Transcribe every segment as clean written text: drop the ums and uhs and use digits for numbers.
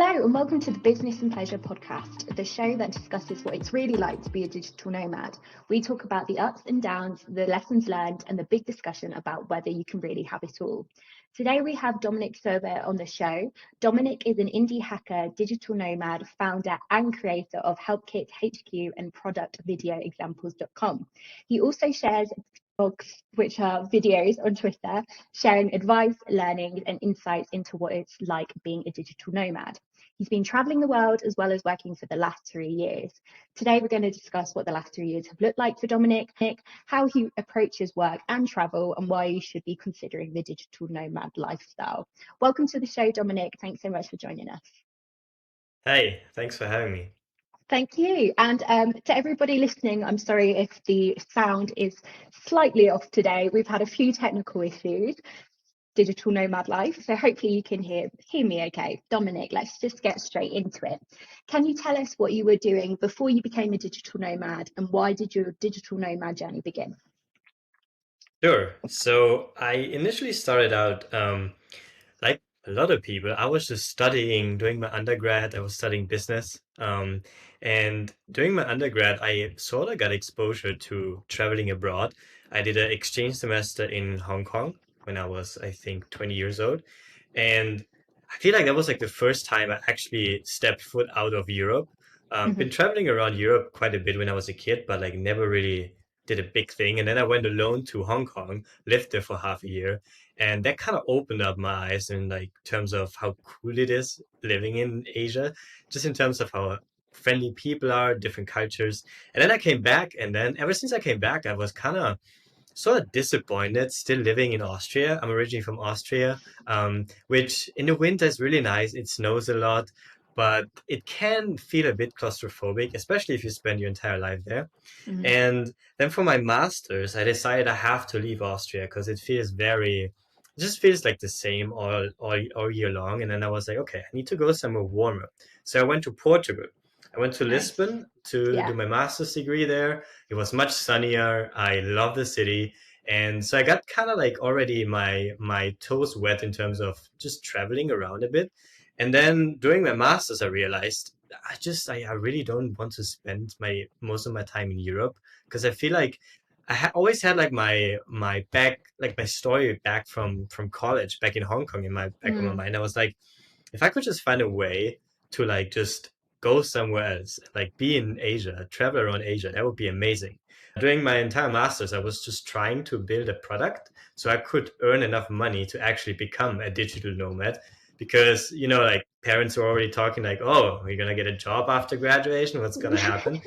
Hello and welcome to the Business and Pleasure podcast, the show that discusses what it's really like to be a digital nomad. We talk about the ups and downs, the lessons learned, and the big discussion about whether you can really have it all. Today we have Dominik Sobe on the show. Dominik is an indie hacker, digital nomad, founder and creator of HelpKit HQ and productvideoexamples.com. He also shares blogs, which are videos on Twitter, sharing advice, learning, and insights into what it's like being a digital nomad. He's been traveling the world as well as working for the last 3 years. Today, we're going to discuss what the last 3 years have looked like for Dominik, how he approaches work and travel, and why you should be considering the digital nomad lifestyle. Welcome to the show, Dominik. Thanks so much for joining us. Hey, thanks for having me. Thank you. And to everybody listening, I'm sorry if the sound is slightly off today. We've had a few technical issues, digital nomad life. So hopefully you can hear me okay. Dominik, let's just get straight into it. Can you tell us what you were doing before you became a digital nomad, and why did your digital nomad journey begin? Sure. So I initially started out like a lot of people. I was just studying, doing my undergrad. I was studying business. And during my undergrad, I sort of got exposure to traveling abroad. I did an exchange semester in Hong Kong when I was, I think, 20 years old. And I feel like that was like the first time I actually stepped foot out of Europe. Been traveling around Europe quite a bit when I was a kid, but like never really did a big thing. And then I went alone to Hong Kong, lived there for half a year, and that kind of opened up my eyes in like terms of how cool it is living in Asia, just in terms of how friendly people are, different cultures. And then I came back, and then ever since I came back, I was kind of sort of disappointed still living in Austria. I'm originally from Austria, which in the winter is really nice. It snows a lot, but it can feel a bit claustrophobic, especially if you spend your entire life there. Mm-hmm. And then for my master's, I decided I have to leave Austria because it just feels like the same all year long. And then I was like, okay, I need to go somewhere warmer. So I went to Portugal. I went to Nice. Lisbon to Yeah. do my master's degree there. It was much sunnier. I love the city. And so I got kind of like already my toes wet in terms of just traveling around a bit. And then during my master's, I realized I really don't want to spend my most of my time in Europe because I feel like always had like my story back from college back in Hong Kong in my back of my Mm. mind. I was like, if I could just find a way to like just go somewhere else, like be in Asia, travel around Asia, that would be amazing. During my entire master's, I was just trying to build a product so I could earn enough money to actually become a digital nomad. Because, like parents were already talking like, oh, you're gonna get a job after graduation, what's gonna happen?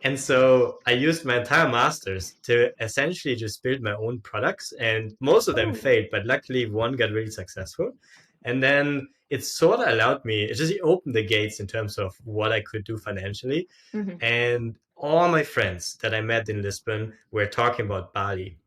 And so I used my entire master's to essentially just build my own products, and most of them Oh. failed, but luckily one got really successful. And then it sort of allowed me, it just opened the gates in terms of what I could do financially. Mm-hmm. And all my friends that I met in Lisbon were talking about Bali.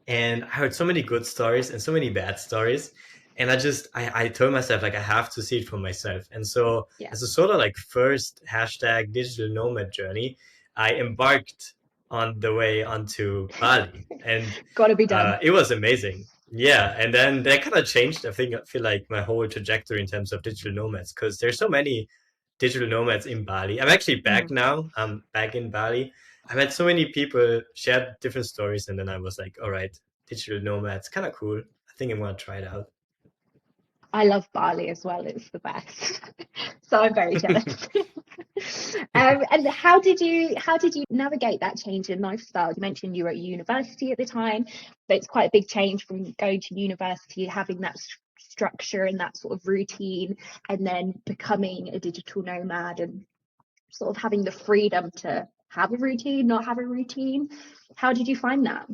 And I heard so many good stories and so many bad stories. And I told myself, like, I have to see it for myself. And so, Yeah. as a sort of like first hashtag digital nomad journey, I embarked on the way onto Bali. And Got to be done. it was amazing. Yeah. And then that kind of changed, I feel like my whole trajectory in terms of digital nomads, because there's so many digital nomads in Bali. I'm actually back Mm. now. I'm back in Bali. I met so many people, shared different stories, and then I was like, all right, digital nomads, kind of cool. I think I'm gonna try it out. I love Bali as well. It's the best. So I'm very jealous. And how did you navigate that change in lifestyle? You mentioned you were at university at the time, but it's quite a big change from going to university, having that structure and that sort of routine, and then becoming a digital nomad and sort of having the freedom to have a routine, not have a routine. How did you find that?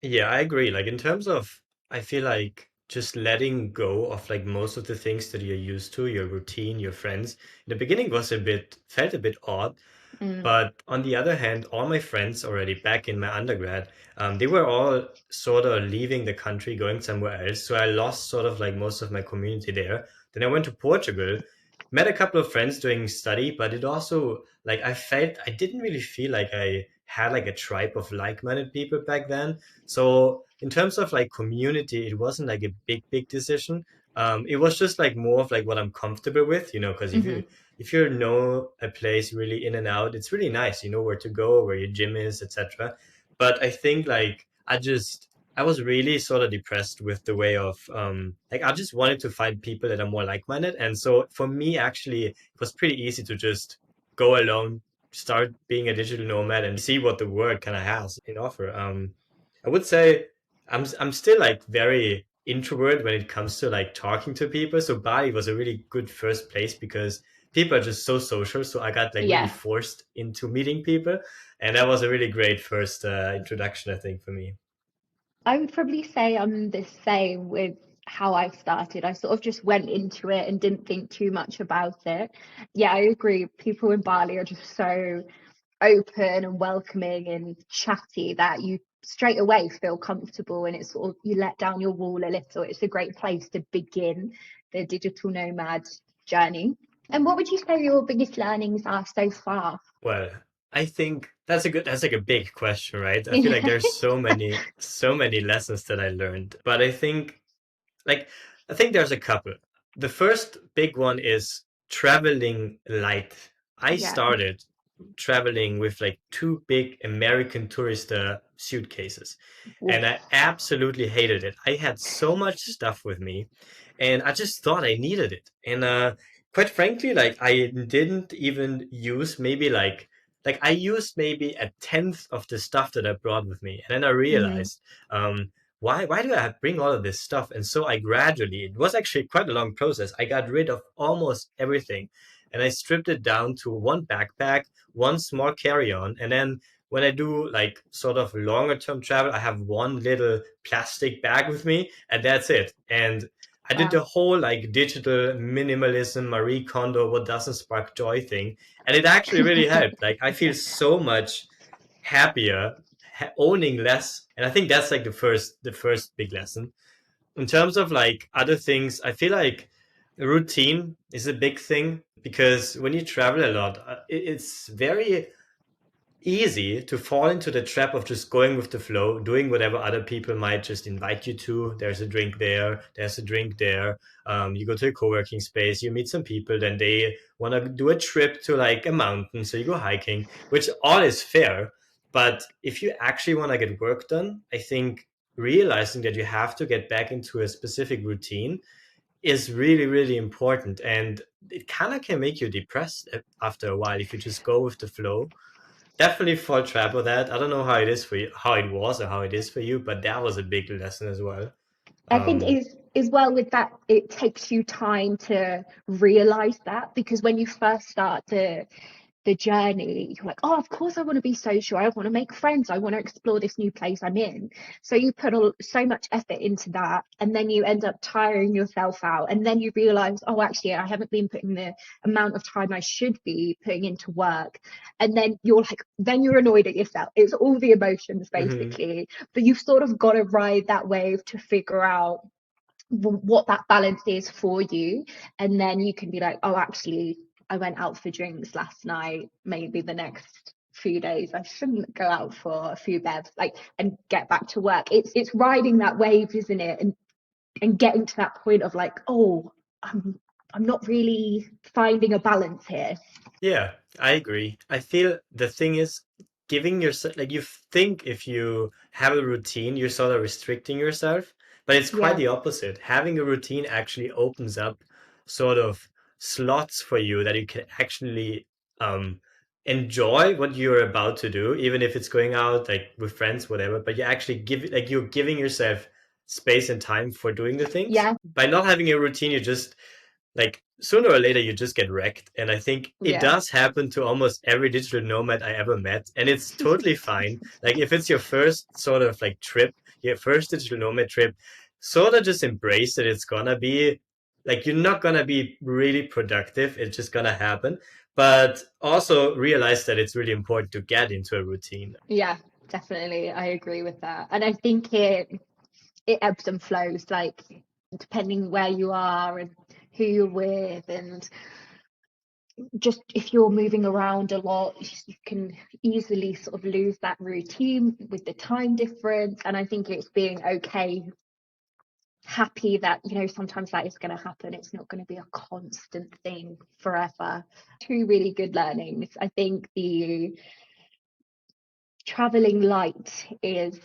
Yeah, I agree. Like in terms of, I feel like just letting go of like most of the things that you're used to, your routine, your friends. In the beginning felt a bit odd. Mm. But on the other hand, all my friends already back in my undergrad, they were all sort of leaving the country, going somewhere else. So I lost sort of like most of my community there. Then I went to Portugal, met a couple of friends doing study, but it also like I didn't really feel like I had like a tribe of like-minded people back then. So in terms of like community, it wasn't like a big decision. It was just like more of like what I'm comfortable with, because if Hmm. you know a place really in and out, it's really nice. You know where to go, where your gym is, etc. But I think like I was really sort of depressed with the way of like I just wanted to find people that are more like-minded. And so for me, actually, it was pretty easy to just go alone, start being a digital nomad, and see what the world kind of has in offer. I would say I'm still like very introvert when it comes to like talking to people. So Bali was a really good first place because people are just so social. So I got like really Yeah. forced into meeting people, and that was a really great first introduction, I think, for me. I would probably say I'm the same with how I started. I sort of just went into it and didn't think too much about it. Yeah, I agree. People in Bali are just so open and welcoming and chatty that you straight away feel comfortable, and it's sort of you let down your wall a little. It's a great place to begin the digital nomad journey. And what would you say your biggest learnings are so far? Well, I think that's like a big question, right? I feel like Yeah. there's so many lessons that I learned, but like I think there's a couple. The first big one is traveling light. I Yeah. started traveling with like two big American tourister suitcases, and I Oof. absolutely hated it. I had so much stuff with me, and I just thought I needed it. And quite frankly, like I didn't even use maybe like I used maybe a tenth of the stuff that I brought with me, and then I Hmm. realized why do I bring all of this stuff? And so I gradually, it was actually quite a long process. I got rid of almost everything, and I stripped it down to one backpack, one small carry-on, and then when I do like sort of longer term travel, I have one little plastic bag with me, and that's it. And I did Wow. the whole like digital minimalism, Marie Kondo, what doesn't spark joy thing, and it actually really helped. Like I feel so much happier owning less, and I think that's like the first big lesson. In terms of like other things, I feel like routine is a big thing because when you travel a lot, it's very easy to fall into the trap of just going with the flow, doing whatever other people might just invite you to. There's a drink there, there's a drink there. You go to a co-working space, you meet some people, then they want to do a trip to like a mountain, so you go hiking, which all is fair. But if you actually want to get work done, I think realizing that you have to get back into a specific routine is really, really important. And it kind of can make you depressed after a while if you just go with the flow. Definitely fall trap of that. I don't know how it is for you, how it was or how it is for you, but that was a big lesson as well. I think Um, is well with that, it takes you time to realize that, because when you first start the journey, you're like, oh, of course I want to be social, I want to make friends, I want to explore this new place I'm in. So you put so much effort into that, and then you end up tiring yourself out, and then you realize, oh, actually I haven't been putting the amount of time I should be putting into work. And then you're like, then you're annoyed at yourself. It's all the emotions mhm. basically, but you've sort of got to ride that wave to figure out what that balance is for you. And then you can be like, oh, actually I went out for drinks last night, maybe the next few days I shouldn't go out for a few bevs, like, and get back to work. It's riding that wave, isn't it? And getting to that point of like, oh, I'm not really finding a balance here. Yeah, I agree. I feel the thing is giving yourself, like you think if you have a routine, you're sort of restricting yourself, but it's quite Yeah. the opposite. Having a routine actually opens up sort of slots for you that you can actually um enjoy what you're about to do, even if it's going out like with friends, whatever, but you actually give like you're giving yourself space and time for doing the things. Yeah. By not having a routine, you just like sooner or later you just get wrecked, and I think it Yeah. does happen to almost every digital nomad I ever met, and it's totally fine. Like if it's your first sort of like trip, your first digital nomad trip, sort of just embrace that it's gonna be like you're not gonna be really productive, it's just gonna happen, but also realize that it's really important to get into a routine. Yeah, definitely, I agree with that. And I think it ebbs and flows, like depending where you are and who you're with, and just if you're moving around a lot, you can easily sort of lose that routine with the time difference. And I think it's being okay happy that, sometimes that is going to happen. It's not going to be a constant thing forever. Two really good learnings. I think the traveling light is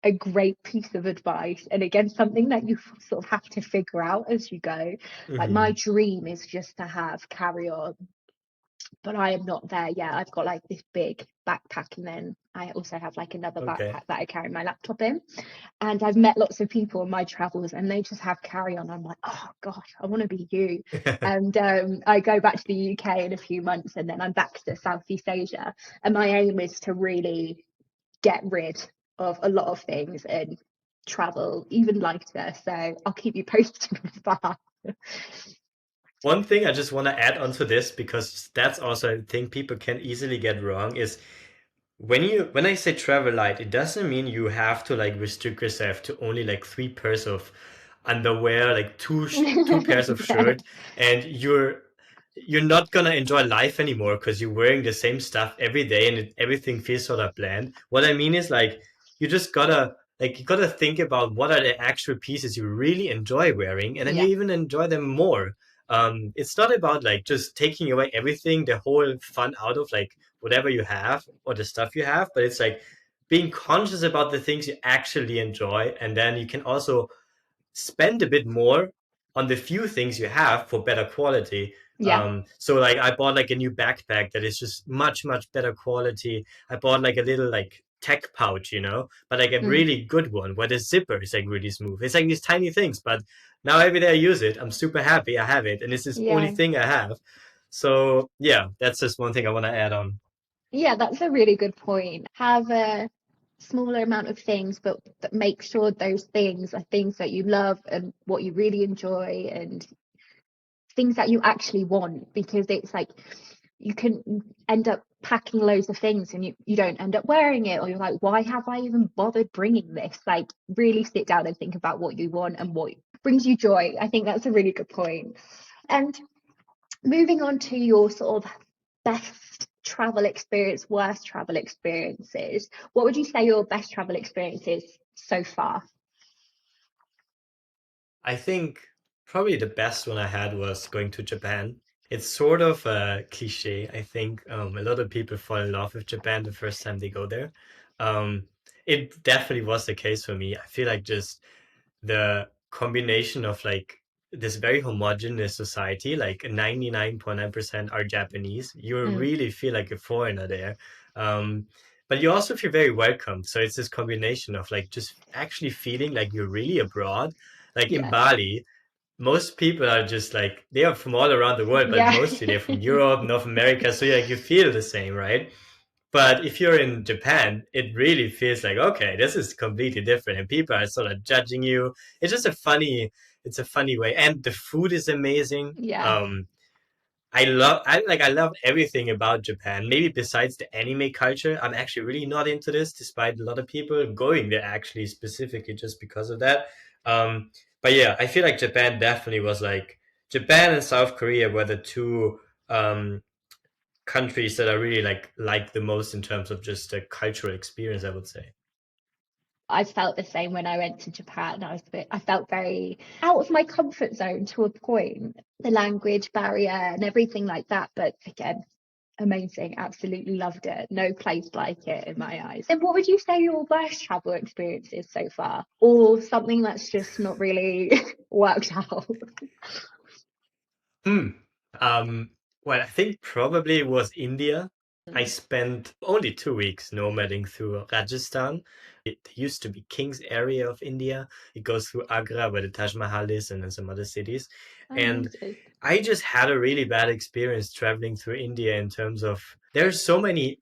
a great piece of advice. And again, something that you sort of have to figure out as you go. Like my Hmm. dream is just to have carry on, but I am not there yet. I've got like this big backpack, and then I also have like another Okay. backpack that I carry my laptop in. And I've met lots of people on my travels, and they just have carry on. I'm like, oh gosh, I want to be you. And I go back to the UK in a few months, and then I'm back to Southeast Asia. And my aim is to really get rid of a lot of things and travel even lighter. So I'll keep you posted with that. One thing I just want to add onto this, because that's also a thing people can easily get wrong, is when I say travel light, it doesn't mean you have to like restrict yourself to only like three pairs of underwear, like two pairs of Yeah, shirt, and you're not gonna enjoy life anymore because you're wearing the same stuff every day and everything feels sort of bland. What I mean is like you just gotta like you gotta think about what are the actual pieces you really enjoy wearing, and then you yeah, even enjoy them more. It's not about like just taking away everything, the whole fun out of like whatever you have or the stuff you have, but it's like being conscious about the things you actually enjoy, and then you can also spend a bit more on the few things you have for better quality. yeah. So like I bought like a new backpack that is just much better quality. I bought like a little like tech pouch, but like a Mm, really good one where the zipper is like really smooth. It's like these tiny things, but now every day I use it, I'm super happy I have it, and it's this only yeah. thing I have. So yeah, that's just one thing I want to add on. Yeah, that's a really good point. Have a smaller amount of things, but make sure those things are things that you love and what you really enjoy and things that you actually want, because it's like you can end up packing loads of things and you don't end up wearing it, or you're like, why have I even bothered bringing this? Like, really sit down and think about what you want and what brings you joy. I think that's a really good point. And moving on to your sort of best travel experience, worst travel experiences, what would you say your best travel experience is so far? I think probably the best one I had was going to Japan. It's sort of a cliche. I think a lot of people fall in love with Japan the first time they go there. Um, it definitely was the case for me. I feel like just the combination of like this very homogeneous society, like 99.9% are Japanese. You Mm, really feel like a foreigner there. Um, but you also feel very welcome. So it's this combination of like just actually feeling like you're really abroad. Like in yeah, Bali, most people are just like they are from all around the world, but yeah, mostly they're from Europe, North America. So like you feel the same, right? But if you're in Japan, it really feels like, okay, this is completely different, and people are sort of judging you. It's just it's a funny way, and the food is amazing. yeah. I love everything about Japan. Maybe besides the anime culture, I'm actually really not into this, despite a lot of people going there actually specifically just because of that. Um, but yeah, I feel like Japan definitely was like Japan and South Korea were the two countries that I really like the most in terms of just a cultural experience, I would say. I felt the same when I went to Japan. I felt very out of my comfort zone to a point, the language barrier and everything like that. But again, amazing, absolutely loved it. No place like it in my eyes. And what would you say your worst travel experience is so far, or something that's just not really worked out? Hmm. Um, well, I think probably it was India. I spent only 2 weeks nomading through Rajasthan. It used to be King's area of India. It goes through Agra, where the Taj Mahal is, and then some other cities. And Amazing. I just had a really bad experience traveling through India in terms of there's so many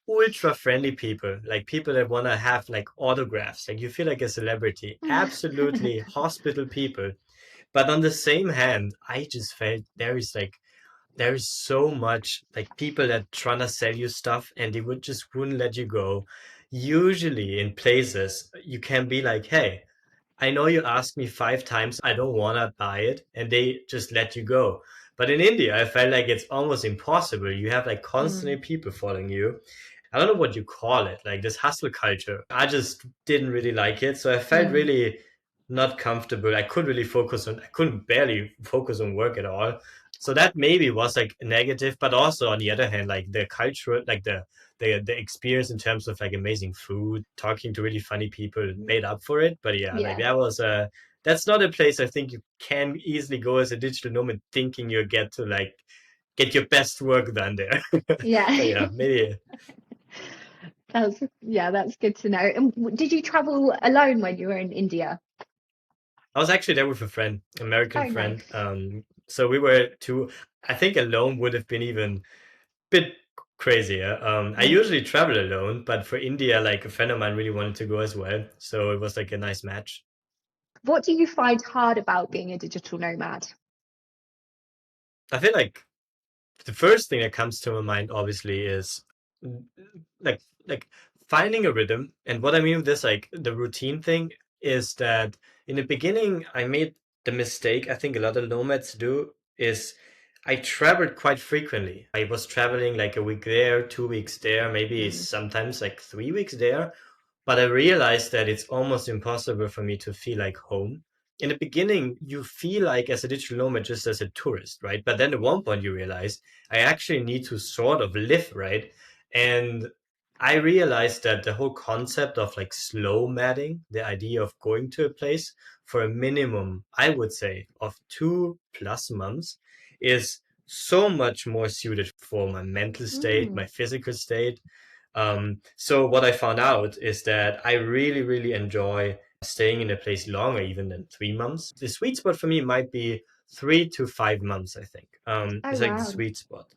ultra friendly people, like people that want to have like autographs, like you feel like a celebrity, absolutely hospital people. But on the same hand, I just felt there is so much like people that trying to sell you stuff and they would just wouldn't let you go. Usually in places you can be like, hey, I know you asked me 5 times, I don't wanna buy it, and they just let you go. But in India, I felt like it's almost impossible. You have like constantly Mm, people following you. I don't know what you call it, like this hustle culture. I just didn't really like it. So I felt mm. really not comfortable. I couldn't barely focus on work at all. So that maybe was like a negative, but also on the other hand, like the culture, like the experience in terms of like amazing food, talking to really funny people made up for it. But yeah, like Yeah. that was that's not a place I think you can easily go as a digital nomad thinking you get to like get your best work done there. Yeah. So yeah, maybe That's good to know. And did you travel alone when you were in India? I was actually there with a friend, American Oh, friend. nice. So we were two. I think alone would have been even bit crazier. I Mm. usually travel alone, but for India, like a friend of mine really wanted to go as well, so it was like a nice match. What do you find hard about being a digital nomad? I feel like the first thing that comes to my mind, obviously, is mm, like finding a rhythm. And what I mean with this, like the routine thing, is that in the beginning I made the mistake I think a lot of nomads do is I traveled quite frequently. I was traveling like a week there, 2 weeks there, maybe Mm. sometimes like 3 weeks there. But I realized that it's almost impossible for me to feel like home. In the beginning, you feel like as a digital nomad just as a tourist, right? But then at one point you realize I actually need to sort of live, right? And I realized that the whole concept of like slow matting, the idea of going to a place for a minimum, I would say, of 2+ months is so much more suited for my mental state, Mm. my physical state. So what I found out is that I really, really enjoy staying in a place longer, even than 3 months. The sweet spot for me might be 3 to 5 months, I think. Oh, It's like the wow. sweet spot.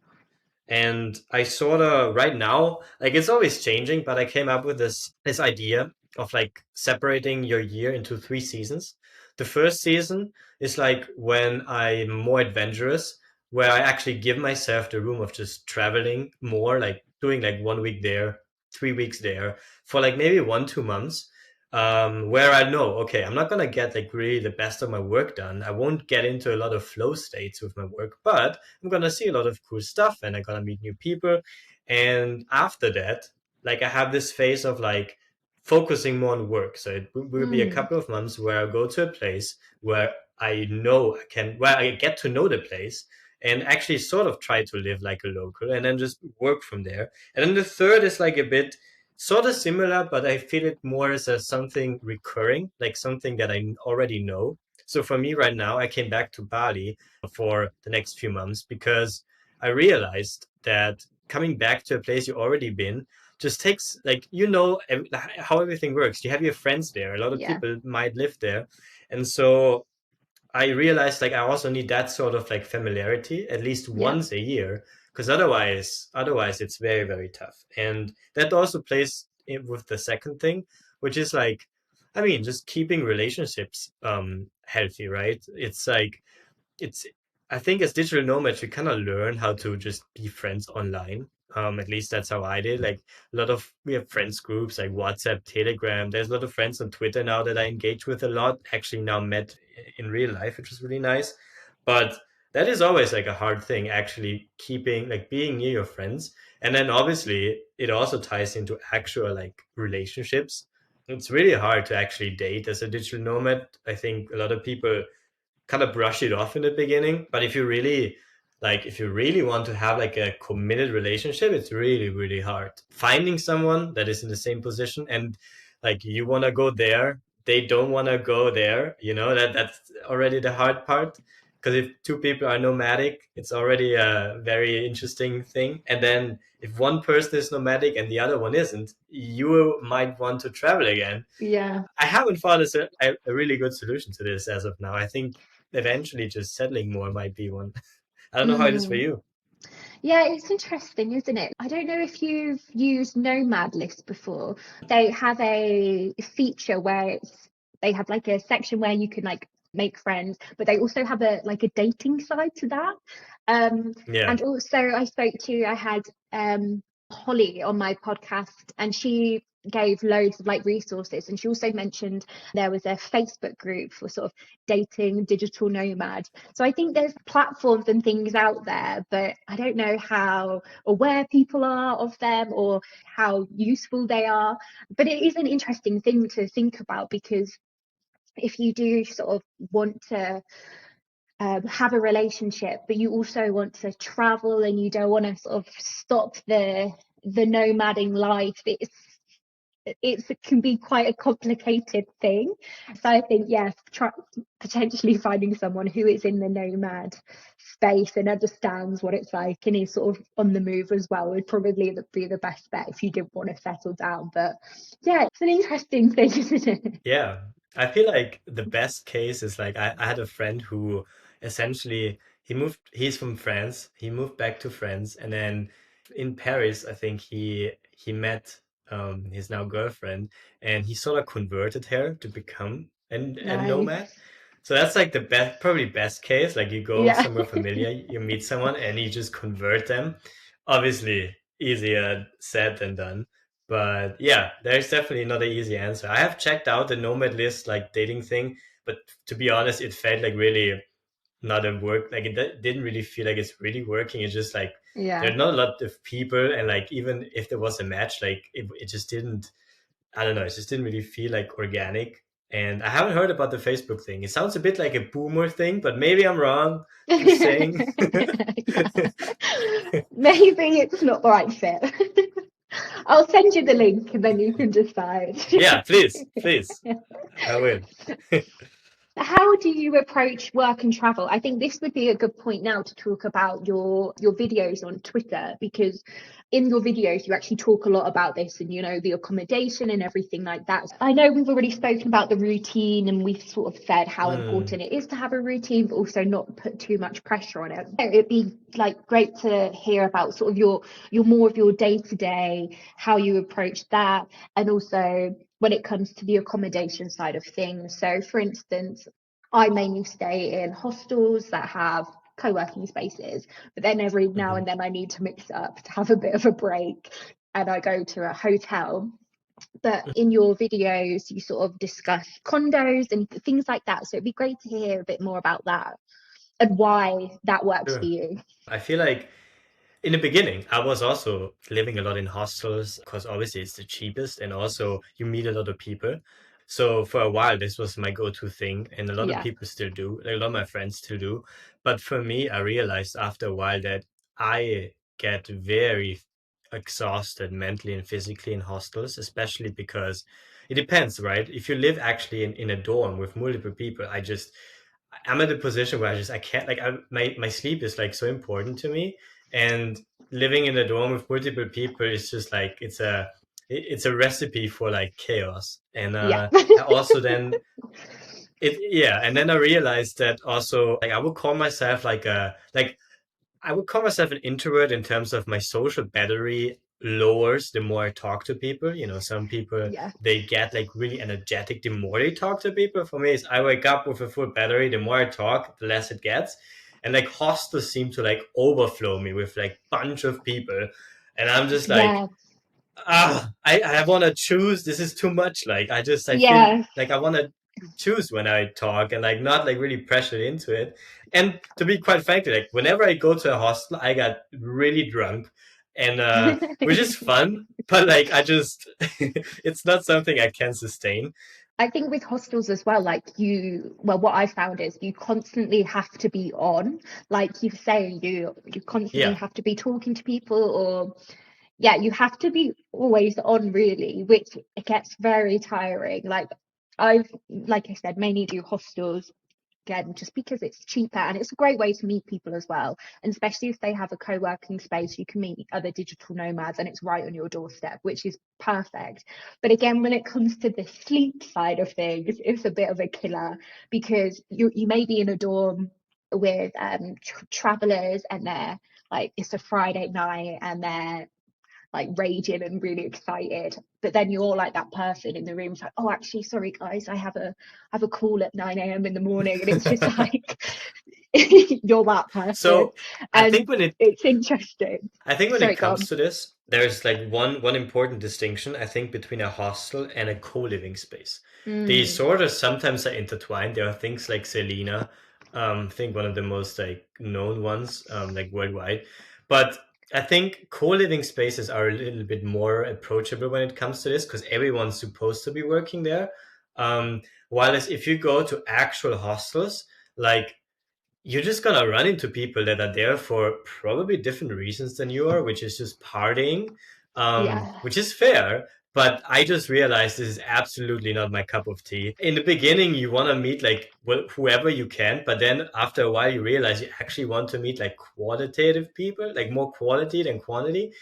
And I sort of right now, like it's always changing, but I came up with this idea of like separating your year into 3 seasons. The first season is like when I'm more adventurous, where I actually give myself the room of just traveling more, like doing like 1 week there, 3 weeks there for like maybe 1, 2 months. Where I know, okay, I'm not gonna get like really the best of my work done. I won't get into a lot of flow states with my work, but I'm gonna see a lot of cool stuff and I'm gonna meet new people. And after that, like I have this phase of like focusing more on work. So it will be a Mm. couple of months where I go to a place where I know where I get to know the place and actually sort of try to live like a local and then just work from there. And then the third is like a bit sort of similar, but I feel it more as a something recurring, like something that I already know. So for me right now, I came back to Bali for the next few months because I realized that coming back to a place you already been just takes like how everything works. You have your friends there. A lot of Yeah. people might live there, and so I realized like I also need that sort of like familiarity at least Yep. once a year because otherwise it's very, very tough. And that also plays in with the second thing, which is like I mean just keeping relationships healthy, right? It's like it's I think as digital nomads we kind of learn how to just be friends online. At least that's how I did. Like a lot of we have friends groups like WhatsApp, Telegram. There's a lot of friends on Twitter now that I engage with a lot. Actually, now met in real life, which is really nice. But that is always like a hard thing, actually keeping like being near your friends. And then obviously it also ties into actual like relationships. It's really hard to actually date as a digital nomad. I think a lot of people kind of brush it off in the beginning. But if you really want to have like a committed relationship, it's really, really hard. Finding someone that is in the same position and like you want to go there, they don't want to go there, that's already the hard part. Because if two people are nomadic, it's already a very interesting thing. And then if one person is nomadic and the other one isn't, you might want to travel again. Yeah. I haven't found a really good solution to this as of now. I think eventually just settling more might be one. I don't know how it is for Mm. you. Yeah, it's interesting, isn't it? I don't know if you've used Nomad List before. They have a feature where they have like a section where you can like make friends, but they also have a like a dating side to that. Yeah. And also I had Holly on my podcast, and she gave loads of like resources, and she also mentioned there was a Facebook group for sort of dating digital nomads. So I think there's platforms and things out there, but I don't know how aware people are of them or how useful they are. But it is an interesting thing to think about because if you do sort of want to have a relationship, but you also want to travel and you don't want to sort of stop the nomading life, it can be quite a complicated thing. So I think, yes, potentially finding someone who is in the nomad space and understands what it's like and is sort of on the move as well would probably be the best bet if you did want to settle down. But yeah, it's an interesting thing, isn't it? Yeah, I feel like the best case is like I had a friend who essentially he's from France. He moved back to France and then in Paris, I think he met his now girlfriend and he sort of converted her to become a nomad. Nice. So that's like the best, probably best case. Like you go Yeah. somewhere familiar, you meet someone and you just convert them. Obviously, easier said than done. But yeah, there's definitely not an easy answer. I have checked out the nomad list, like dating thing, but to be honest, it felt like really not a work. Like it didn't really feel like it's really working. It's just like there Yeah. are not a lot of people, and like even if there was a match, like it just didn't. I don't know. It just didn't really feel like organic. And I haven't heard about the Facebook thing. It sounds a bit like a boomer thing, but maybe I'm wrong. Just saying. Yeah. Maybe it's not the right fit. I'll send you the link and then you can decide. Yeah, please, please. I will. How do you approach work and travel? I think this would be a good point now to talk about your videos on Twitter, because in your videos you actually talk a lot about this and the accommodation and everything like that. I know we've already spoken about the routine and we've sort of said how Hmm. important it is to have a routine, but also not put too much pressure on it. So it'd be like great to hear about sort of your more of your day to day, how you approach that, and also when it comes to the accommodation side of things. So, for instance, I mainly stay in hostels that have co-working spaces, but then every now Hmm. and then I need to mix it up to have a bit of a break and I go to a hotel. But in your videos, you sort of discuss condos and things like that. So it'd be great to hear a bit more about that and why that works for Sure. you. I feel like in the beginning, I was also living a lot in hostels because obviously it's the cheapest and also you meet a lot of people. So for a while, this was my go-to thing, and a lot of Yeah, people still do, like a lot of my friends still do. But for me, I realized after a while that I get very exhausted mentally and physically in hostels, especially because it depends, right? If you live actually in a dorm with multiple people, I'm at a position where I can't like my sleep is like so important to me, and living in a dorm with multiple people is just like it's a recipe for like chaos. And yeah, I also then it yeah, and then I realized that also like I would call myself like I would call myself an introvert in terms of my social battery lowers the more I talk to people. You know, some people yeah, they get like really energetic the more they talk to people. For me, it's I wake up with a full battery. The more I talk, the less it gets. And like hostels seem to like overflow me with like bunch of people, and I'm just like yeah, I want to choose. This is too much. Like I feel yeah. like I want to choose when I talk and like not like really pressured into it. And to be quite frankly, like whenever I go to a hostel, I got really drunk, and which is fun, but like I just it's not something I can sustain. I think with hostels as well, like well, what I found is you constantly have to be on, like you say, you constantly Yeah. have to be talking to people, or yeah, you have to be always on really, which it gets very tiring. Like I said, mainly do hostels again just because it's cheaper and it's a great way to meet people as well, and especially if they have a co-working space you can meet other digital nomads and it's right on your doorstep, which is perfect. But again, when it comes to the sleep side of things, it's a bit of a killer, because you may be in a dorm with travelers and they're like, it's a Friday night and they're like raging and really excited, but then you're like that person in the room, it's like, oh, actually, sorry guys, I have a call at 9 a.m. in the morning, and it's just like you're that person. So I And think when it it's interesting. I think when it Sorry, go comes on. to this, there's like one important distinction, I think, between a hostel and a co-living space. They Mm, sort of sometimes are intertwined. There are things like Selena, I think one of the most like known ones, like worldwide. But I think co-living spaces are a little bit more approachable when it comes to this because everyone's supposed to be working there. While as if you go to actual hostels, like you're just gonna run into people that are there for probably different reasons than you are, which is just partying, Yeah. which is fair. But I just realized this is absolutely not my cup of tea. In the beginning, you want to meet like whoever you can, but then after a while, you realize you actually want to meet like qualitative people, like more quality than quantity.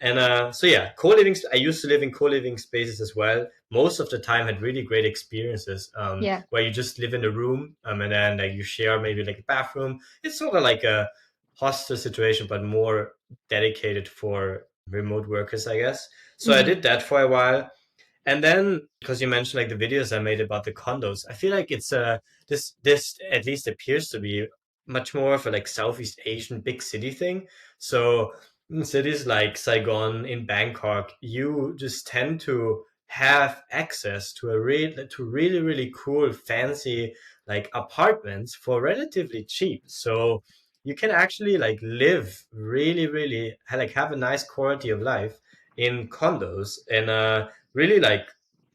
And so yeah, co-living. I used to live in co-living spaces as well. Most of the time, had really great experiences. Yeah. Where you just live in a room, and then like you share maybe like a bathroom. It's sort of like a hostel situation, but more dedicated for remote workers, I guess. So I Hmm. did that for a while. And then, because you mentioned like the videos I made about the condos, I feel like it's this at least appears to be much more of a like Southeast Asian big city thing. So in cities like Saigon, in Bangkok, you just tend to have access to really cool fancy like apartments for relatively cheap. So you can actually like live really like have a nice quality of life in condos and really like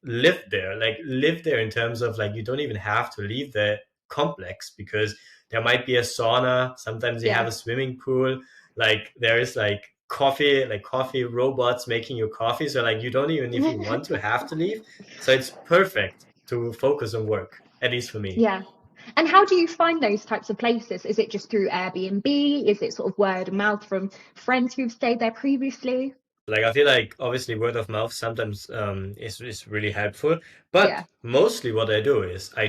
live there in terms of like you don't even have to leave the complex because there might be a sauna, sometimes you have Yeah. a swimming pool, like there is like coffee robots making you coffee, so like you don't even if you want to have to leave, so it's perfect to focus on work, at least for me. Yeah. And how do you find those types of places? Is it just through Airbnb? Is it sort of word of mouth from friends who've stayed there previously? Like I feel like obviously word of mouth sometimes is really helpful, but Yeah. mostly what I do is I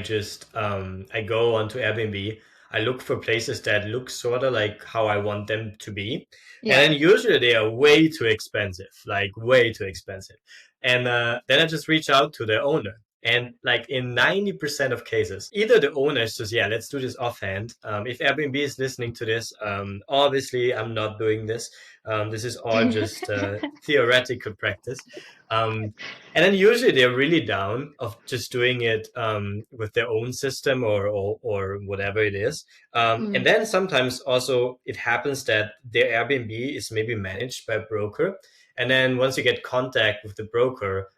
go onto Airbnb, I look for places that look sort of like how I want them to be, and Yeah. then usually they are way too expensive, like way too expensive, and then I just reach out to the owner. And like in 90% of cases, either the owner is just, yeah, let's do this offhand. If Airbnb is listening to this, obviously I'm not doing this. This is all just theoretical practice. Um, and then usually they're really down of just doing it with their own system or whatever it is. And Mm. then sometimes also it happens that their Airbnb is maybe managed by a broker. And then once you get contact with the broker,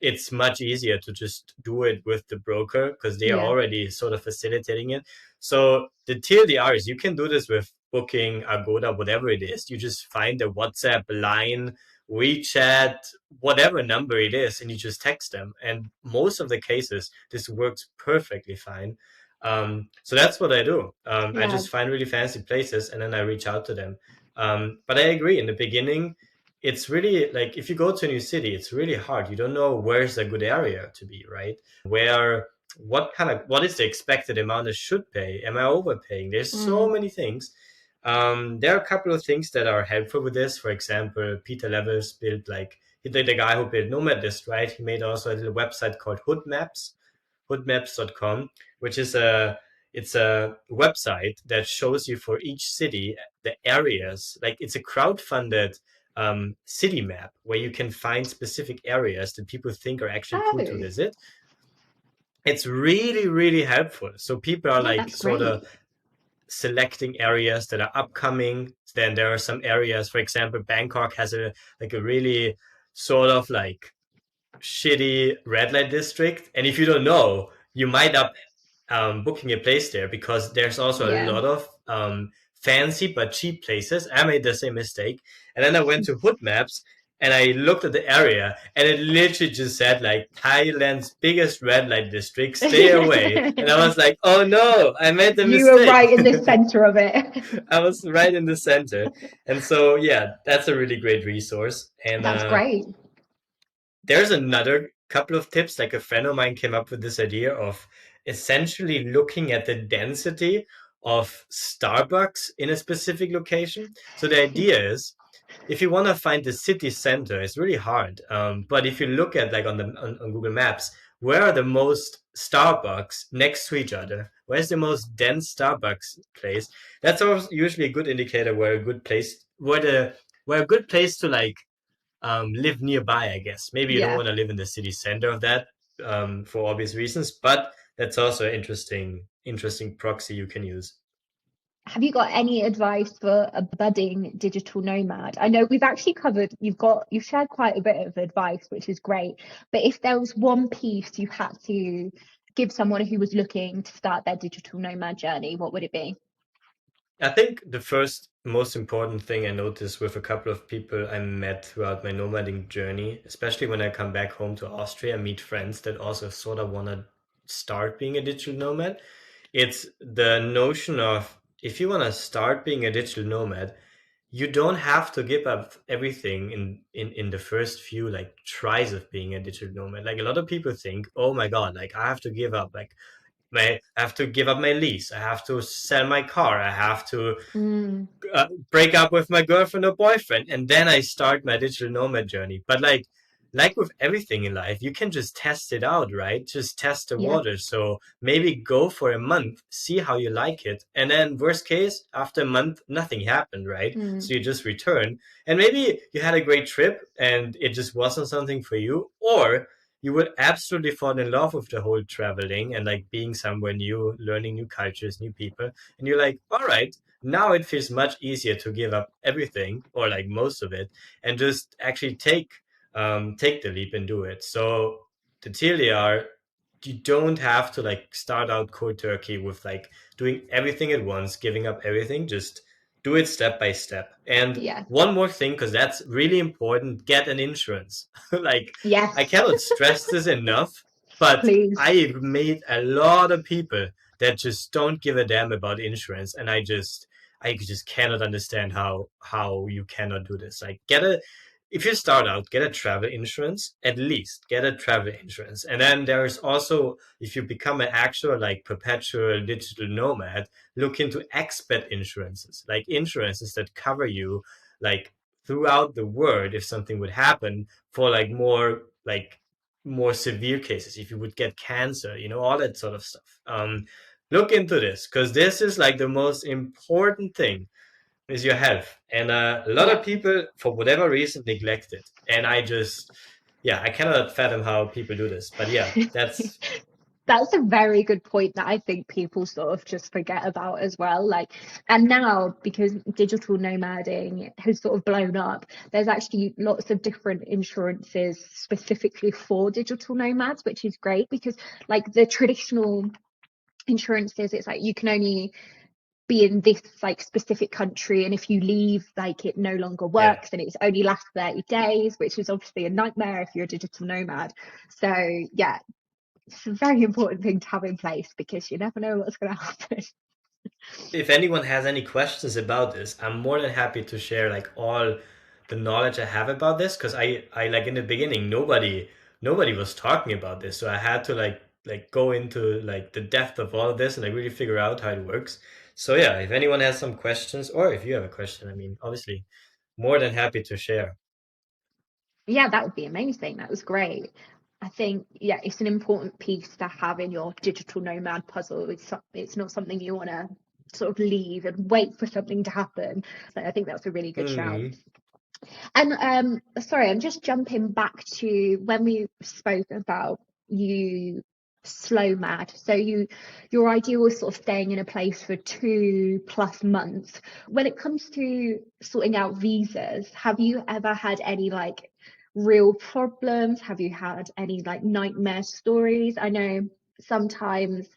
it's much easier to just do it with the broker because they are Yeah. already sort of facilitating it. So the TLDR is you can do this with Booking, Agoda, whatever it is. You just find a WhatsApp line, WeChat, whatever number it is, and you just text them. And most of the cases, this works perfectly fine. So that's what I do. I Yeah. just find really fancy places and then I reach out to them. But I agree, in the beginning, it's really like if you go to a new city, it's really hard. You don't know where's a good area to be, right? Where what is the expected amount I should pay? Am I overpaying? There's so Mm. many things. There are a couple of things that are helpful with this. For example, Peter Levels built like the guy who built Nomad List, right? He made also a little website called hoodmaps.com, which is a website that shows you for each city the areas. Like it's a crowd-funded city map where you can find specific areas that people think are actually cool to Oh, visit. It's really helpful. So people are yeah, like that's sort of great. selecting areas that are upcoming. Then there are some areas, for example, Bangkok has a really sort of like shitty red light district. And if you don't know, you might up booking a place there because there's also a Yeah. lot of fancy but cheap places. I made the same mistake. And then I went to Hood Maps and I looked at the area and it literally just said like Thailand's biggest red light district, stay away. And I was like, oh no, I made the You were mistake. right in the center of it. I was right in the center. And so, yeah, that's a really great resource. And That's great. there's another couple of tips. Like a friend of mine came up with this idea of essentially looking at the density of Starbucks in a specific location. So the idea is if you want to find the city center, it's really hard. But if you look at like on Google Maps, where are the most Starbucks next to each other? Where's the most dense Starbucks place? That's also usually a good indicator where a good place where a good place to like live nearby, I guess. Maybe you don't Yeah. want to live in the city center of that for obvious reasons, but that's also an interesting proxy you can use. Have you got any advice for a budding digital nomad? I know we've actually covered, you've shared quite a bit of advice, which is great. But if there was one piece you had to give someone who was looking to start their digital nomad journey, what would it be? I think the first most important thing I noticed with a couple of people I met throughout my nomading journey, especially when I come back home to Austria, meet friends that also sort of want to start being a digital nomad. It's the notion of if you want to start being a digital nomad, you don't have to give up everything in the first few like tries of being a digital nomad. Like a lot of people think, oh my God, like I have to give up like I have to give up my lease. I have to sell my car. I have to Mm, break up with my girlfriend or boyfriend, and then I start my digital nomad journey. But like with everything in life, you can just test it out, right? Just test the yeah. water. So maybe go for a month, see how you like it, and then worst case, after a month, nothing happened, right? Mm, So you just return, and maybe you had a great trip and it just wasn't something for you, or you would absolutely fall in love with the whole traveling and like being somewhere new, learning new cultures, new people, and you're like, all right, now it feels much easier to give up everything or like most of it and just actually take the leap and do it. So the TLDR, you don't have to like start out cold turkey with like doing everything at once, giving up everything. Just do it step by step. And yeah. one more thing, because that's really important, get an insurance. Like I Yes, cannot stress this enough, but please. I've made a lot of people that just don't give a damn about insurance, and I just cannot understand how you cannot do this. Like get a if you start out, get a travel insurance, at least get a travel insurance. And then there's also, if you become an actual like perpetual digital nomad, look into expat insurances, like insurances that cover you like throughout the world if something would happen for more severe cases, if you would get cancer, all that sort of stuff. Look into this because this is like the most important thing is your health. And a lot Yeah. of people, for whatever reason, neglect it. And yeah, I cannot fathom how people do this. But yeah, that's. That's a very good point that I think people sort of just forget about as well. Like, and now because digital nomading has sort of blown up, there's actually lots of different insurances specifically for digital nomads, which is great because, like, the traditional insurances, it's like you can only be in this like specific country, and if you leave, like, it no longer Yeah. works and it's only lasts 30 days, which is obviously a nightmare if you're a digital nomad. So yeah, it's a very important thing to have in place because you never know what's going to happen. If anyone has any questions about this, I'm more than happy to share like all the knowledge I have about this because I like in the beginning nobody was talking about this, so I had to like go into like the depth of all of this and like really figure out how it works. So yeah, if anyone has some questions or if you have a question, I mean, obviously more than happy to share. Yeah, that would be amazing. That was great. I think, yeah, it's an important piece to have in your digital nomad puzzle. It's not something you want to sort of leave and wait for something to happen. So I think that's a really good shout. Hmm. And sorry, I'm just jumping back to when we spoke about you slow mad. So your idea was sort of staying in a place for 2+ months. When it comes to sorting out visas, have you ever had any like real problems? Have you had any like nightmare stories? I know sometimes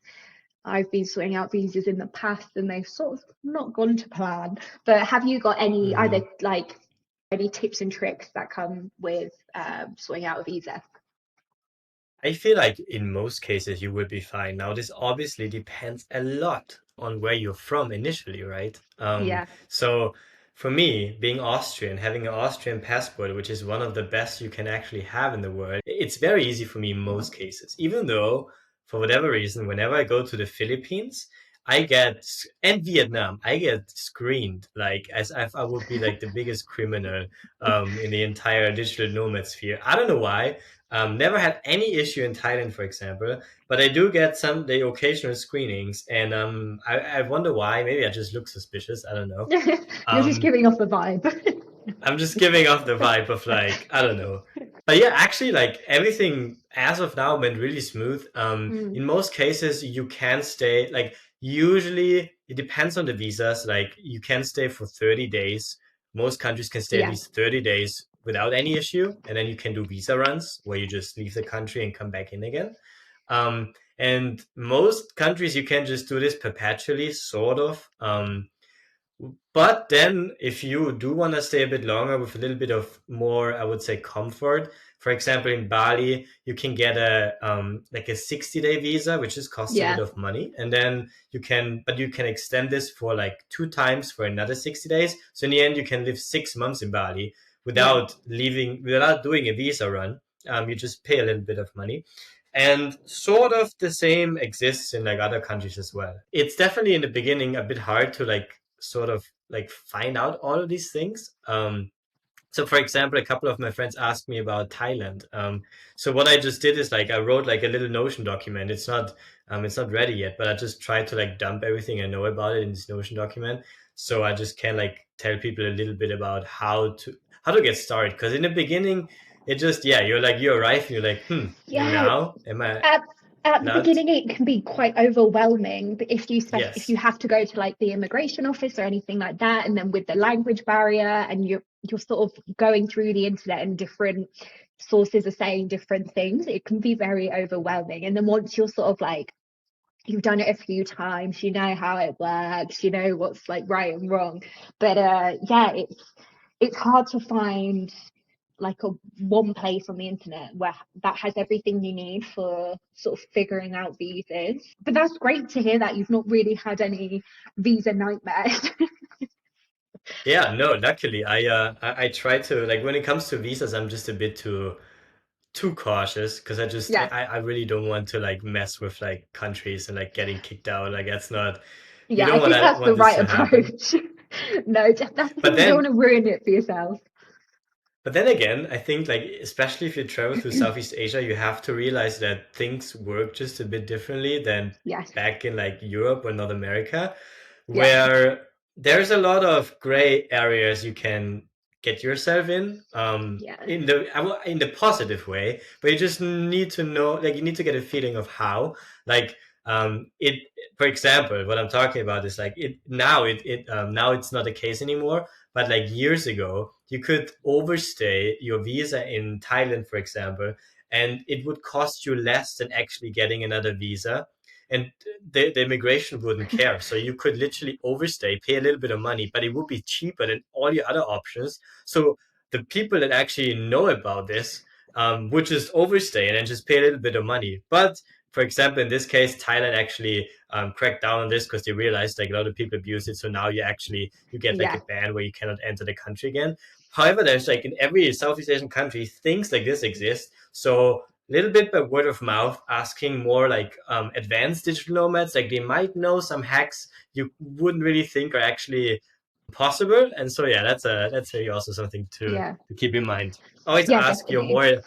I've been sorting out visas in the past and they've sort of not gone to plan. But have you got any either Hmm. like any tips and tricks that come with sorting out a visa? I feel like in most cases you will be fine. Now, this obviously depends a lot on where you're from initially, right? Yeah. So for me, being Austrian, having an Austrian passport, which is one of the best you can actually have in the world, it's very easy for me in most cases. Even though, for whatever reason, whenever I go to the Philippines, and Vietnam, I get screened like as if I would be like the biggest criminal in the entire digital nomad sphere. I don't know why. Never had any issue in Thailand, for example, but I do get some the occasional screenings, and I wonder why. Maybe I just look suspicious. I don't know. You're just Um, giving off the vibe. I'm just giving off the vibe of like I don't know, but yeah, actually, like everything as of now went really smooth. Mm, In most cases, you can stay. Like usually, it depends on the visas. Like you can stay for 30 days. Most countries can stay at Yeah, least 30 days without any issue. And then you can do visa runs where you just leave the country and come back in again. And most countries, you can just do this perpetually, sort of. But then, if you do want to stay a bit longer with a little bit of more, I would say, comfort. For example, in Bali, you can get a like a 60-day visa, which just costs a bit yeah, of money, and then but you can extend this for like two times for another 60 days. So in the end, you can live 6 months in Bali yeah. without doing a visa run. You just pay a little bit of money. And sort of the same exists in like other countries as well. It's definitely in the beginning a bit hard to like sort of like find out all of these things. So for example, a couple of my friends asked me about Thailand. So what I just did is like I wrote like a little Notion document. It's not ready yet, but I just tried to like dump everything I know about it in this Notion document. So I just can like tell people a little bit about how to get started. Because in the beginning, it just you arrive and you're like, and Yeah, now am I at at the allowed? beginning it can be quite overwhelming, but if you Yes. have to go to like the immigration office or anything like that, and then with the language barrier, and you're sort of going through the internet and different sources are saying different things, it can be very overwhelming. And then once you're sort of like you've done it a few times, you know how it works, you know what's like right and wrong. But yeah, it's hard to find like a one place on the internet where that has everything you need for sort of figuring out visas. But that's great to hear that you've not really had any visa nightmares. Yeah, no, luckily I try to like when it comes to visas, I'm just a bit too cautious because Yeah, I really don't want to like mess with like countries and like getting kicked out. Like that's not you yeah, don't I think that's the want this right to happen. approach. No, that's the But thing, you don't then want to ruin it for yourself. But then again, I think like especially if you travel through Southeast Asia, you have to realize that things work just a bit differently than Yes, back in like Europe or North America, yeah, where there's a lot of gray areas you can get yourself yeah, in the positive way, but you just need to know like you need to get a feeling of how like it for example what I'm talking about is like now it's not the case anymore, but like years ago, you could overstay your visa in Thailand, for example, and it would cost you less than actually getting another visa. And the immigration wouldn't care. So you could literally overstay, pay a little bit of money, but it would be cheaper than all your other options. So the people that actually know about this would just overstay and then just pay a little bit of money. But for example, in this case, Thailand actually cracked down on this because they realized like a lot of people abuse it. So now you get like yeah, a ban where you cannot enter the country again. However, there's like in every Southeast Asian country, things like this exist. So little bit by word of mouth, asking more like advanced digital nomads, like they might know some hacks you wouldn't really think are actually possible. And so yeah, that's maybe also something yeah, to keep in mind. Always yeah, ask your definitely.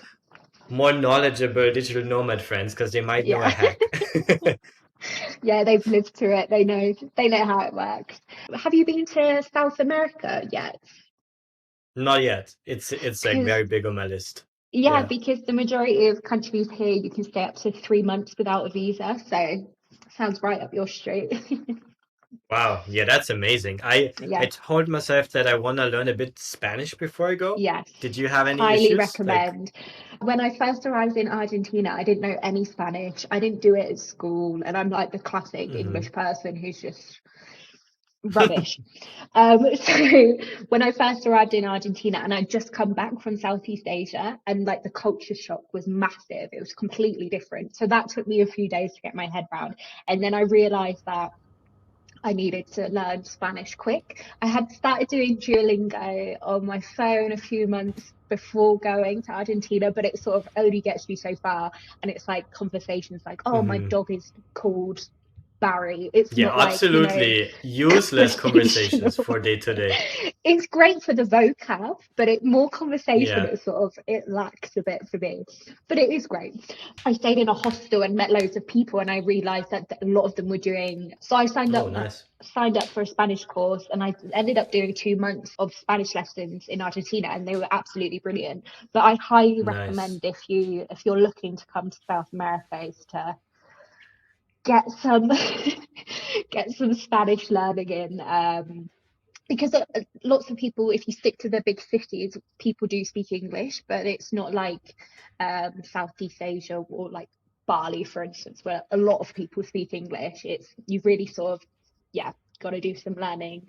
more knowledgeable digital nomad friends because they might know a Yeah. hack. Yeah, they've lived through it. They know how it works. Have you been to South America yet? Not yet. It's like Because very big on my list. yeah, Yeah. because the majority of countries here you can stay up to 3 months without a visa. So sounds right up your street. Wow. Yeah, that's amazing. I Yeah. told myself that I want to learn a bit Spanish before I go. Yes, Did you have any highly issues? Like, recommend. When I first arrived in Argentina, I didn't know any Spanish. I didn't do it at school, and I'm like the classic mhm. English person who's just rubbish. So when I first arrived in Argentina and I'd just come back from Southeast Asia and like the culture shock was massive, it was completely different. So that took me a few days to get my head around. And then I realized that I needed to learn Spanish quick. I had started doing Duolingo on my phone a few months before going to Argentina, but it sort of only gets you so far. And it's like conversations like, oh, my Mhm. dog is called Barry. It's Yeah, not like, absolutely useless conversations conversational. for day to day. It's great for the vocab, but it more conversation, Yeah. it sort of it lacks a bit for me. But it is great. I stayed in a hostel and met loads of people, and I realized that a lot of them were doing. So I Oh, nice. signed up for a Spanish course, and I ended up doing 2 months of Spanish lessons in Argentina, and they were absolutely brilliant. But I highly Nice. recommend if you're looking to come to South America is to get some get some Spanish learning in. Because lots of people, if you stick to the big cities, people do speak English, but it's not like Southeast Asia or like Bali, for instance, where a lot of people speak English. It's you've really sort of, yeah, got to do some learning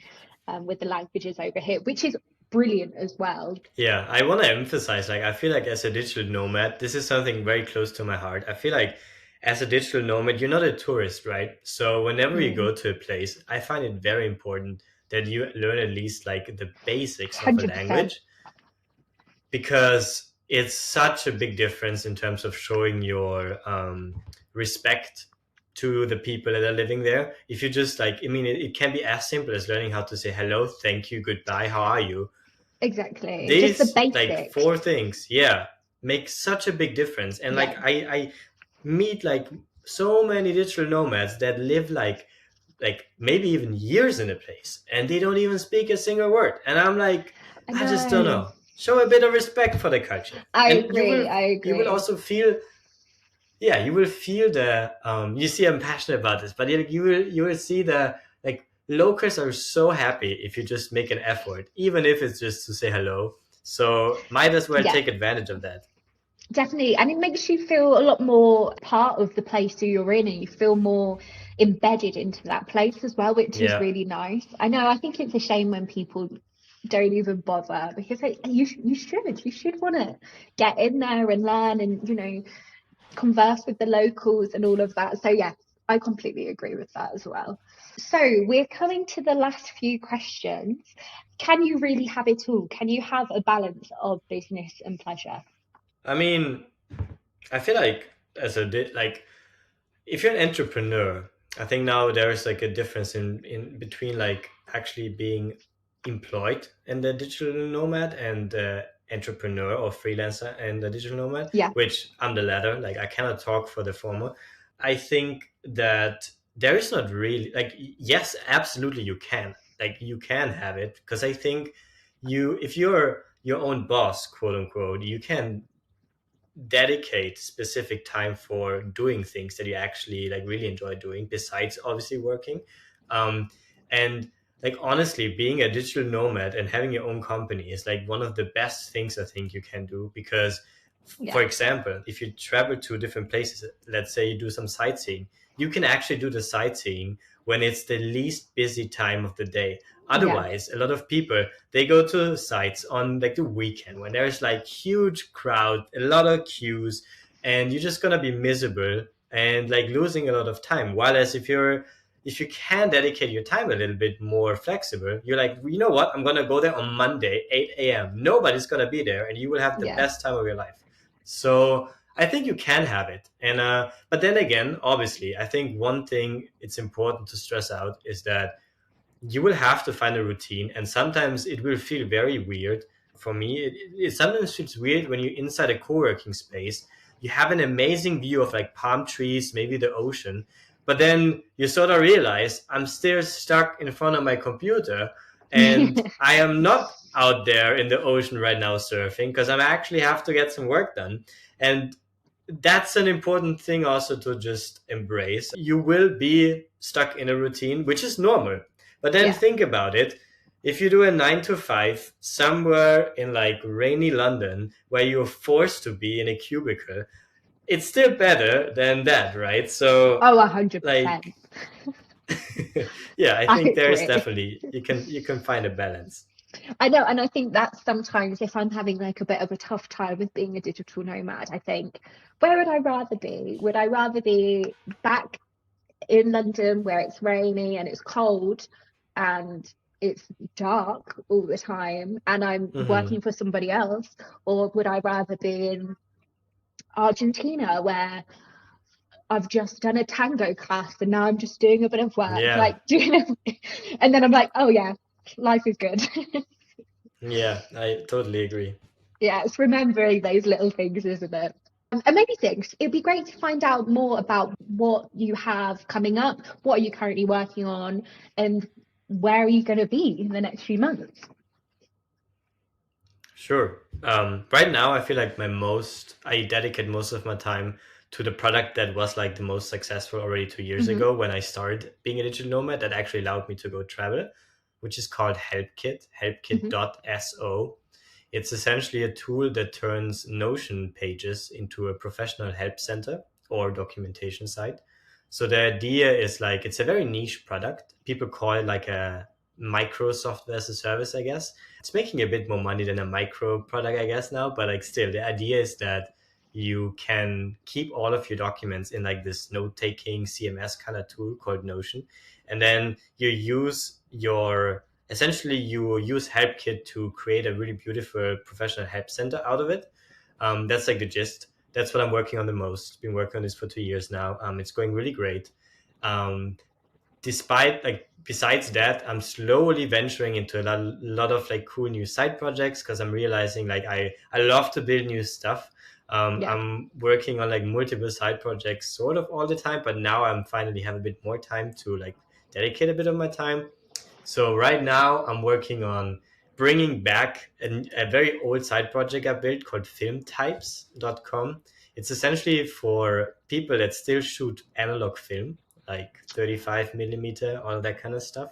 with the languages over here, which is brilliant as well. Yeah, I want to emphasize, like, I feel like as a digital nomad, this is something very close to my heart. I feel like as a digital nomad, you're not a tourist, right? So whenever you Mm, go to a place, I find it very important that you learn at least like the basics of a 100%. language, because it's such a big difference in terms of showing your respect to the people that are living there. If you just like, I mean, it can be as simple as learning how to say hello, thank you, goodbye, how are you. Exactly. Just the These like basics. four things, yeah, make such a big difference. And like Yeah. I meet like so many digital nomads that live like maybe even years in a place and they don't even speak a single word, and I'm like, I I just don't know. know, show a bit of respect for the culture. I And agree. I you will agree. also feel, yeah, you will feel the you see I'm passionate about this, but you will see the like locals are so happy if you just make an effort, even if it's just to say hello. So might as well Yeah. take advantage of that. Definitely. And it makes you feel a lot more part of the place that you're in and you feel more embedded into that place as well, which is Yeah. really nice. I know, I think it's a shame when people don't even bother because you should want to get in there and learn and, converse with the locals and all of that. So yeah, I completely agree with that as well. So we're coming to the last few questions. Can you really have it all? Can you have a balance of business and pleasure? I mean, I feel like like if you're an entrepreneur, I think now there is like a difference in between like actually being employed and the digital nomad and entrepreneur or freelancer and the digital nomad, Yeah. which I'm the latter. Like I cannot talk for the former. I think that there is not really like yes, absolutely you can. Like you can have it because I think if you're your own boss, quote unquote, you can dedicate specific time for doing things that you actually like really enjoy doing besides obviously working. Um, and like honestly, being a digital nomad and having your own company is like one of the best things I think you can do, because Yeah. for example, if you travel to different places, let's say you do some sightseeing, you can actually do the sightseeing when it's the least busy time of the day. Yeah. Otherwise, a lot of people, they go to sites on like the weekend when there's like huge crowd, a lot of queues, and you're just gonna be miserable and like losing a lot of time. While as if you can dedicate your time a little bit more flexible, you're like, you know what, I'm gonna go there on Monday 8 a.m. Nobody's gonna be there, and you will have the Yeah. best time of your life. So I think you can have it. And but then again, obviously, I think one thing it's important to stress out is that you will have to find a routine, and sometimes it will feel very weird. For me, it sometimes feels weird when you're inside a co-working space. You have an amazing view of like palm trees, maybe the ocean, but then you sort of realize I'm still stuck in front of my computer, and I am not out there in the ocean right now surfing because I actually have to get some work done. And that's an important thing also to just embrace. You will be stuck in a routine, which is normal. But then Yeah. think about it. If you do a 9 to 5 somewhere in like rainy London where you're forced to be in a cubicle, it's still better than that, right? So Oh, like 100%. yeah, I I think there is agree. definitely you can find a balance. I know, and I think that sometimes if I'm having like a bit of a tough time with being a digital nomad, I think, where would I rather be? Would I rather be back in London where it's rainy and it's cold and it's dark all the time and I'm Hmm. working for somebody else? Or would I rather be in Argentina where I've just done a tango class and now I'm just doing a bit of work, Yeah. like doing and then I'm like, oh yeah, life is good. Yeah, I totally agree. Yeah, it's remembering those little things, isn't it? Amazing things. It'd be great to find out more about what you have coming up, what are you currently working on, and where are you going to be in the next few months? Sure. Right now, I feel like I dedicate most of my time to the product that was like the most successful already 2 years Hmm. ago when I started being a digital nomad that actually allowed me to go travel, which is called HelpKit, Hmm. helpkit.so. It's essentially a tool that turns Notion pages into a professional help center or documentation site. So the idea is like it's a very niche product. People call it like a micro software as a service, I guess. It's making a bit more money than a micro product, I guess, now, but like still the idea is that you can keep all of your documents in like this note-taking CMS kind of tool called Notion, and then you use your essentially you use HelpKit to create a really beautiful professional help center out of it. That's like the gist. That's what I'm working on the most. Been working on this for 2 years now. It's going really great. Um, Despite like besides that, I'm slowly venturing into a lot of like cool new side projects because I'm realizing like I love to build new stuff. Yeah. I'm working on like multiple side projects sort of all the time, but now I'm finally have a bit more time to like dedicate a bit of my time. So right now I'm working on bringing back a very old side project I built called filmtypes.com. It's essentially for people that still shoot analog film, like 35 millimeter, all that kind of stuff.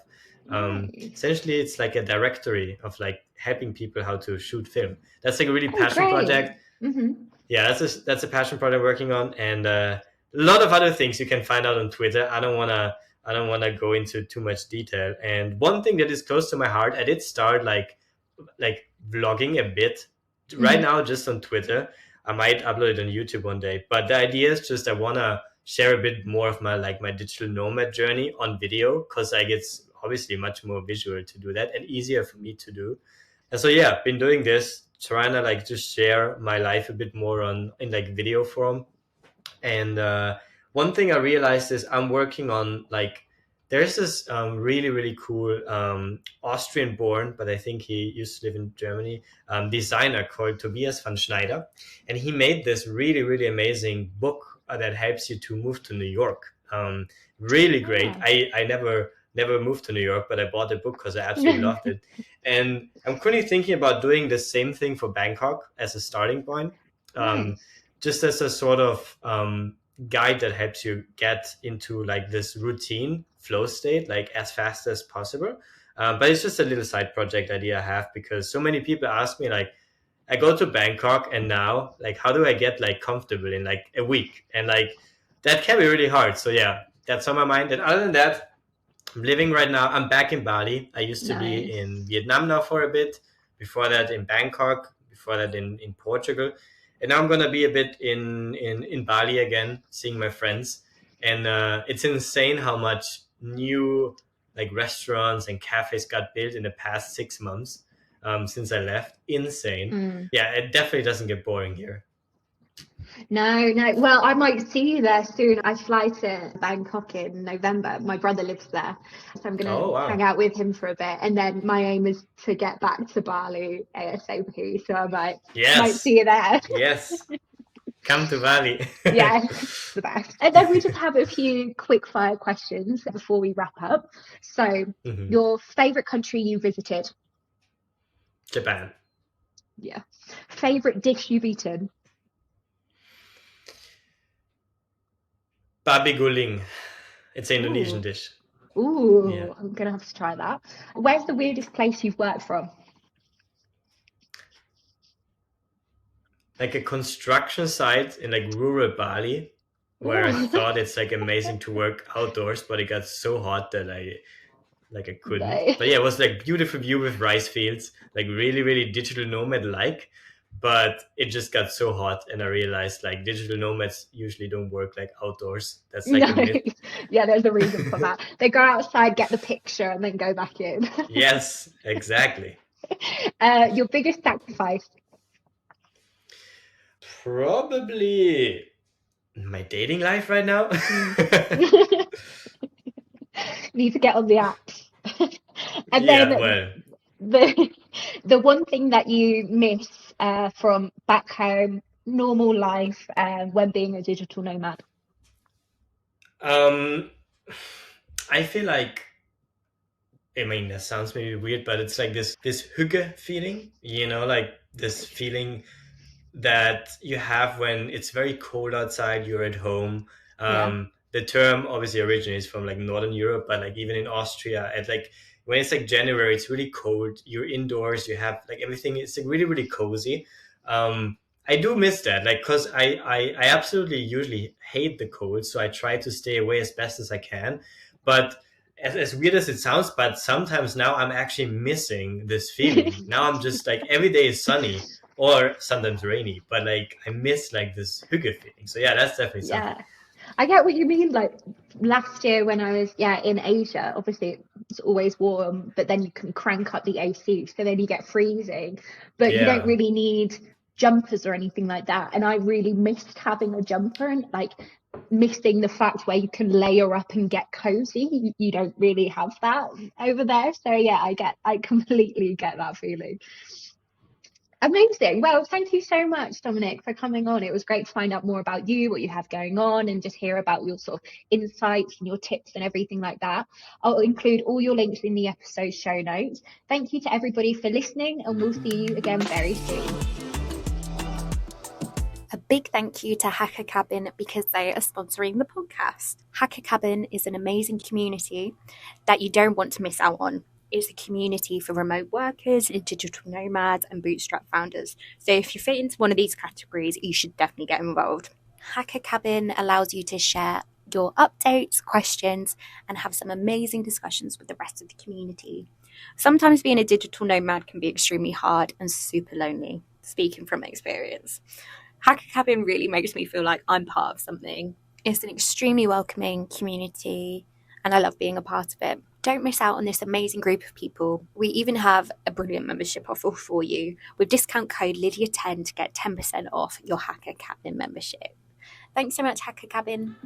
Nice. Essentially, it's like a directory of like helping people how to shoot film. That's like a really Oh, passion great. project. Hmm. Yeah, that's a passion project I'm working on, and a lot of other things you can find out on Twitter. I don't wanna go into too much detail. And one thing that is close to my heart, I did start like vlogging a bit right Hmm. now just on Twitter. I might upload it on YouTube one day, but the idea is just I wanna share a bit more of my digital nomad journey on video because like it's obviously much more visual to do that and easier for me to do. And so yeah, been doing this, trying to like just share my life a bit more on in like video form. And one thing I realized is I'm working on like there's this really really cool Austrian born, but I think he used to live in Germany, designer called Tobias van Schneider, and he made this really really amazing book that helps you to move to New York. Really great. Ah. I never moved to New York, but I bought the book because I absolutely loved it. And I'm currently thinking about doing the same thing for Bangkok as a starting point. Um, Nice. just as a sort of guide that helps you get into like this routine flow state like as fast as possible. But it's just a little side project idea I have because so many people ask me like I go to Bangkok and now like how do I get like comfortable in like a week, and like that can be really hard. So yeah, that's on my mind. And other than that, I'm living right now. I'm back in Bali. I used to be in Nice. Vietnam now for a bit. Before that, in Bangkok. Before that, in Portugal. And now I'm gonna be a bit in Bali again, seeing my friends. And it's insane how much new like restaurants and cafes got built in the past 6 months since I left. Insane. Mm. Yeah, it definitely doesn't get boring here. No, no. Well, I might see you there soon. I fly to Bangkok in November. My brother lives there, so I'm gonna Oh hang wow. out with him for a bit, and then my aim is to get back to Bali ASAP. So I might Yes. see you there. Yes. Come to Bali. Yeah, it's the best. And then we just have a few quick fire questions before we wrap up. So, Mhm. your favorite country you visited? Japan. Yeah. Favorite dish you've eaten? Babi guling. It's an Indonesian Ooh, dish. Yeah. ooh, I'm gonna have to try that. Where's the weirdest place you've worked from? Like a construction site in like rural Bali where I Ooh, thought it's like amazing to work outdoors, but it got so hot that I couldn't. no. But yeah, it was like beautiful view with rice fields, like really, really digital nomad like. But it just got so hot and I realized like digital nomads usually don't work like outdoors. That's like a No. myth. Yeah, there's a reason for that. They go outside, get the picture, and then go back in. Yes, exactly. Your biggest sacrifice? Probably my dating life right now. Mm. Need to get on the apps. And Yeah, then well, the the one thing that you miss from back home, normal life, when being a digital nomad. um, I feel like I mean that sounds maybe weird, but it's like this hygge feeling, like this feeling that you have when it's very cold outside, you're at home. Yeah. The term obviously originates from like Northern Europe, but like even in Austria, at like when it's like January, it's really cold. You're indoors, you have like everything. It's like really, really cozy. I do miss that, like, cause I absolutely usually hate the cold, so I try to stay away as best as I can. But as weird as it sounds, but sometimes now I'm actually missing this feeling. Now I'm just like every day is sunny or sometimes rainy, but like I miss like this hygge feeling. So yeah, that's definitely something. Yeah. I get what you mean. Like last year when I was, yeah, in Asia, obviously it's always warm, but then you can crank up the AC, so then you get freezing, but you don't Yeah. really need jumpers or anything like that. And I really missed having a jumper and like missing the fact where you can layer up and get cozy. You don't really have that over there. So yeah, I completely get that feeling. Amazing. Well, thank you so much, Dominik, for coming on. It was great to find out more about you, what you have going on, and just hear about your sort of insights and your tips and everything like that. I'll include all your links in the episode show notes. Thank you to everybody for listening, and we'll see you again very soon. A big thank you to Hacker Cabin because they are sponsoring the podcast. Hacker Cabin is an amazing community that you don't want to miss out on. It's a community for remote workers, digital nomads, and bootstrap founders. So if you fit into one of these categories, you should definitely get involved. Hacker Cabin allows you to share your updates, questions, and have some amazing discussions with the rest of the community. Sometimes being a digital nomad can be extremely hard and super lonely, speaking from experience. Hacker Cabin really makes me feel like I'm part of something. It's an extremely welcoming community, and I love being a part of it. Don't miss out on this amazing group of people. We even have a brilliant membership offer for you with discount code Lydia10 to get 10% off your Hacker Cabin membership. Thanks so much, Hacker Cabin.